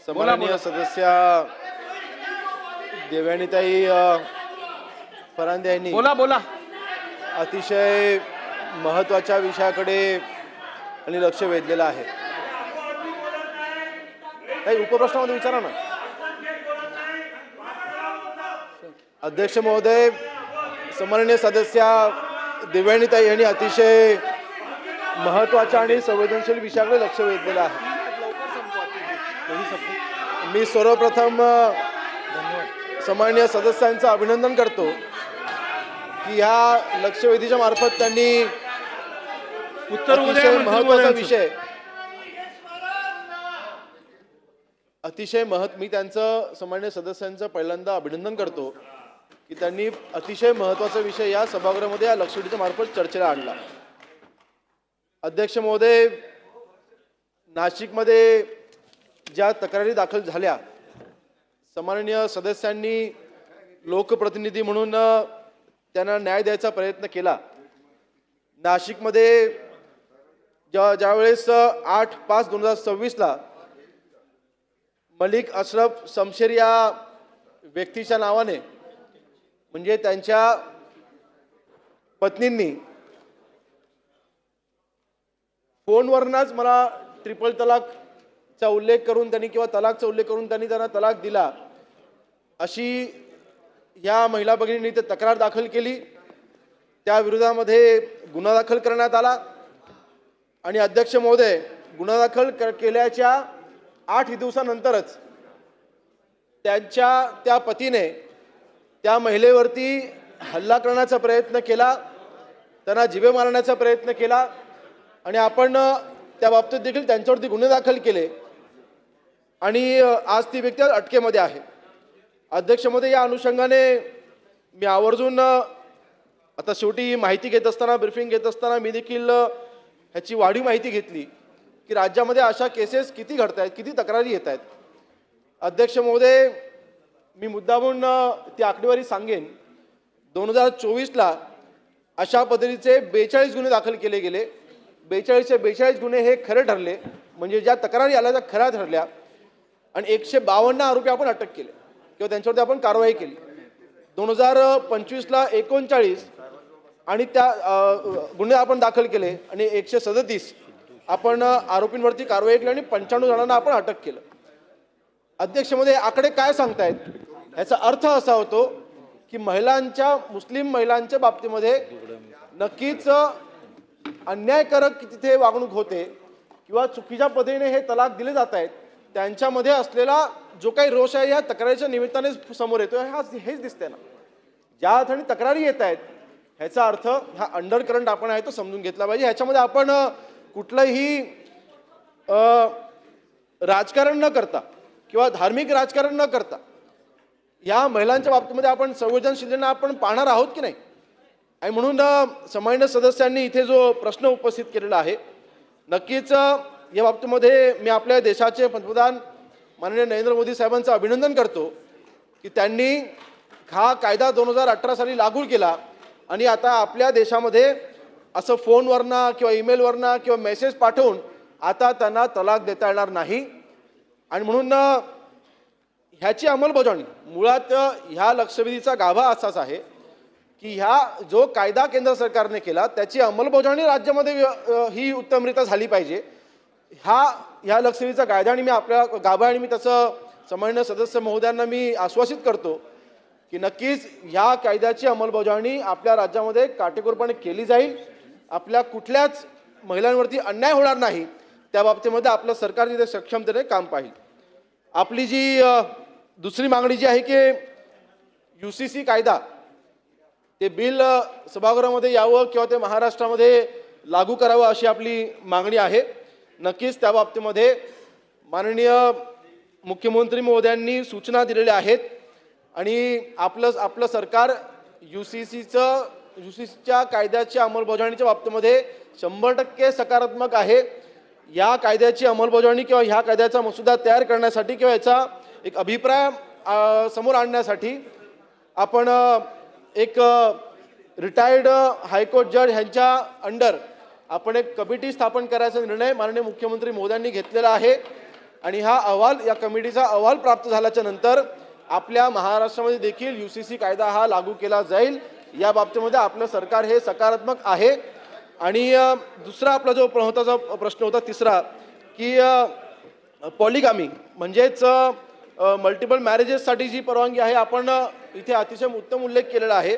सन्माननीय सदस्य देवयानीताई फरांदे यांनी बोला अतिशय महत्त्वाच्या विषयाकडे आणि लक्ष वेधलेलं आहे. काही उपप्रश्नामध्ये विचारा ना. अध्यक्ष महोदय, सन्माननीय सदस्य देवयानीताई यांनी अतिशय महत्त्वाच्या आणि संवेदनशील विषयाकडे लक्ष वेधलेलं आहे. मी सर्वप्रथम सन्माननीय सदस्यांचं अभिनंदन करतो की ह्या लक्षवेधीच्या मार्फत त्यांनी अतिशय महत्त्वाचा विषय मी त्यांचं सन्माननीय सदस्यांचं पहिल्यांदा अभिनंदन करतो की त्यांनी अतिशय महत्त्वाचा विषय या सभागृहामध्ये या लक्षवेधीच्या मार्फत चर्चेला आणला. अध्यक्ष महोदय, नाशिकमध्ये ज्या तक्रारी दाखल झाल्या, सन्माननीय सदस्यांनी लोकप्रतिनिधी म्हणून त्यांना न्याय द्यायचा प्रयत्न केला. नाशिकमध्ये ज्यावेळेस 8/5/2026 मलिक अशरफ शमशेर या व्यक्तीच्या नावाने म्हणजे त्यांच्या पत्नींनी फोनवरनच मला ट्रिपल तलाकचा उल्लेख करून त्यांनी किंवा तलाकचा उल्लेख करून त्यांना तलाक दिला अशी या महिला भगिनींनी ते तक्रार दाखल केली. त्या विरोधामध्ये गुन्हा दाखल करण्यात आला आणि अध्यक्ष महोदय, गुन्हा दाखल केल्याच्या 8 दिवसानंतरच त्या पतीने त्या महिलेवरती हल्ला करण्याचा प्रयत्न केला, त्यांना जीवे मारण्याचा प्रयत्न केला आणि आपण त्या बाबतीत देखील त्यांच्यावरती गुन्हे दाखल केले आणि आज ती व्यक्ती अटकेमध्ये आहे. अध्यक्ष महोदय, या अनुषंगाने मी आवर्जून आता शेवटी माहिती घेत असताना, ब्रीफिंग घेत असताना मी देखील ह्याची वाढीव माहिती घेतली की राज्यामध्ये अशा केसेस किती घडत आहेत, किती तक्रारी येत आहेत. अध्यक्ष महोदय, मी मुद्दामून ती आकडेवारी सांगेन. 2024 अशा पद्धतीचे 42 गुन्हे दाखल केले गेले. 42चे 42 गुन्हे हे खरे ठरले, म्हणजे ज्या तक्रारी आल्या त्या खऱ्या ठरल्या आणि 152 आरोपी आपण अटक केले किंवा त्यांच्यावरती आपण कारवाई केली. 2025 39 आणि त्या गुन्हे आपण दाखल केले आणि 137 आपण आरोपींवरती कारवाई केली आणि 95 जणांना आपण अटक केलं. अध्यक्ष महोदय, आकडे काय सांगतायत? याचा अर्थ असा होतो की मुस्लिम महिलांच्या बाबतीमध्ये नक्कीच अन्यायकारक तिथे वागणूक होते किंवा चुकीच्या पद्धतीने हे तलाक दिले जात आहेत, त्यांच्यामध्ये असलेला जो काही रोष आहे या तक्रारीच्या निमित्ताने समोर येतो हेच दिसते ना. ज्या अर्थाने तक्रारी येत आहेत ह्याचा अर्थ हा अंडर करंट आपण आहे तो समजून घेतला पाहिजे. ह्याच्यामध्ये आपण कुठलंही राजकारण न करता किंवा धार्मिक राजकारण न करता या महिलांच्या बाबतीमध्ये आपण संवेदनशीलतेने आपण पाहणार आहोत की नाही. आणि म्हणून सन्माननीय सदस्यांनी इथे जो प्रश्न उपस्थित केलेला आहे, नक्कीच या बाबतीमध्ये मी आपल्या देशाचे पंतप्रधान माननीय नरेंद्र मोदी साहेबांचं अभिनंदन करतो की त्यांनी हा कायदा 2018 साली लागू केला आणि आता आपल्या देशामध्ये असं फोनवरनं किंवा ईमेलवरनं किंवा मेसेज पाठवून आता त्यांना तलाक देता येणार नाही. आणि म्हणून ह्याची अंमलबजावणी मुळात ह्या लक्षवेधीचा गाभा असाच आहे की ह्या जो कायदा केंद्र सरकारने केला त्याची अंमलबजावणी राज्यामध्ये ही उत्तमरित्या झाली पाहिजे. ह्या लक्षवेधीचा कायदा आणि मी आपल्या गाभा आणि मी त्याचं सन्माननीय सदस्य महोदयांना मी आश्वासित करतो की नक्कीच ह्या कायद्याची अंमलबजावणी आपल्या राज्यामध्ये काटेकोरपणे केली जाईल. आपल्या कुठल्याच महिलांवरती अन्याय होणार नाही त्या बाबतीमध्ये आपलं सरकार तिथे सक्षमतेने काम पाहिजे. आपली जी दुसरी मागणी जी आहे की UCC कायदा ते बिल सभागृहामध्ये यावं किंवा ते महाराष्ट्रामध्ये लागू करावं अशी आपली मागणी आहे. नक्कीच त्या बाबतीमध्ये माननीय मुख्यमंत्री महोदयांनी सूचना दिलेल्या आहेत आणि आपलं सरकार UCCच्या कायद्याच्या अंमलबजावणीच्या बाबतीमध्ये 100% सकारात्मक आहे. या कायद्याची अंमलबजावणी किंवा ह्या कायद्याचा मसुदा तयार करण्यासाठी किंवा याचा एक अभिप्राय समोर आणण्यासाठी आपण एक रिटायर्ड हायकोर्ट जज यांच्या अंडर आपण एक कमिटी स्थापन करायचा निर्णय माननीय मुख्यमंत्री महोदयांनी घेतलेला आहे आणि हा अहवाल, या कमिटीचा अहवाल प्राप्त झाल्याच्या नंतर आपल्या महाराष्ट्रामध्ये देखील UCC कायदा हा लागू केला जाईल. या बाबतीमध्ये आपलं सरकार हे सकारात्मक आहे. आणि दुसरा आपला जो महत्त्वाचा प्रश्न होता तिसरा, की पॉलिगामी म्हणजेच मल्टिपल मॅरेजेससाठी जी परवानगी आहे, आपण इथे अतिशय उत्तम उल्लेख केलेला आहे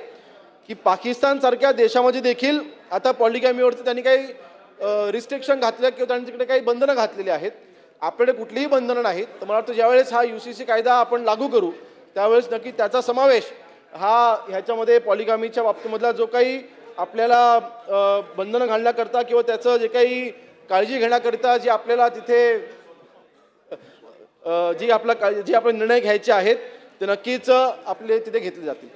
की पाकिस्तानसारख्या देशामध्ये देखील आता पॉलिगॅमीवरती त्यांनी काही रिस्ट्रिक्शन घातल्या किंवा त्यांच्याकडे काही बंधनं घातलेली आहेत. आपल्याकडे कुठलीही बंधनं नाहीत. तर मला वाटतं ज्यावेळेस हा UCC कायदा आपण लागू करू त्यावेळेस नक्की त्याचा समावेश हा ह्याच्यामध्ये पॉलिगामीच्या बाबतीमधला जो काही आपल्याला बंधनं घालण्याकरता किंवा त्याचं जे काही काळजी घेण्याकरिता जी आपल्याला तिथे जी आपले निर्णय घ्यायचे आहेत ते नक्कीच आपले तिथे घेतले जातील.